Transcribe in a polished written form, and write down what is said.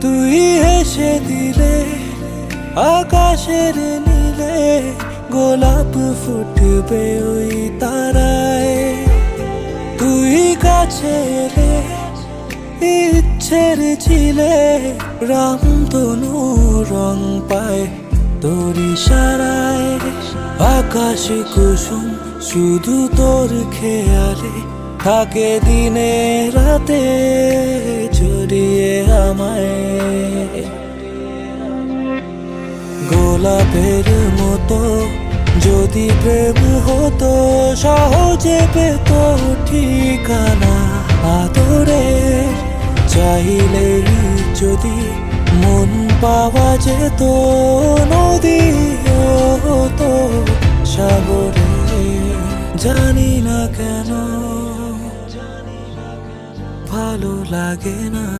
তুই হেসে দিলে আকাশের নীলে গোলাপ ফুটবে ওই তারায়। তুই কাছে এলে ইচ্ছের ছিলে রামধনু রং পায় তোর ইশারায়। আকাশ কুসুম শুধু তোর খেয়ালে থাকে দিনে রাতে জড়িয়ে আমায়। গোলাপের মতো যদি প্রেম হতো সহজে পেত ঠিকানা আদরে। চাইলেই যদি মন পাওয়া যেত নদী হতো সাগরে। জানি না কেন ভালো লাগে না।